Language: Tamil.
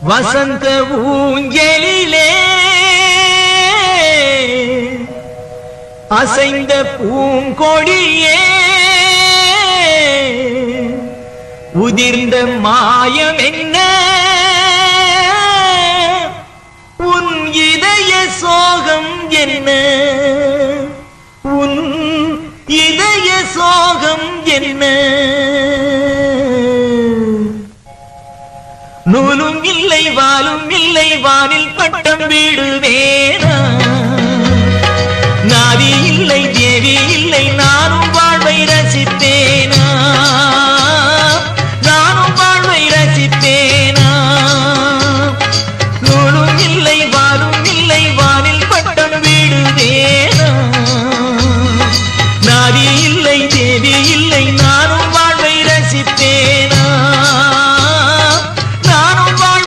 வசந்த ஊஞ்சலிலே அசைந்த பூங்கொடியே உதிர்ந்த மாயம் என்ன உன் இதய சோகம் என்ன உன் இதய சோகம் என்ன நூலும் இல்லை வாலும் இல்லை வானில் பட்டம் வீடுவேனா நாதி இல்லை தேவி இல்லை நானும் வாழ்வை ரசித்தேன்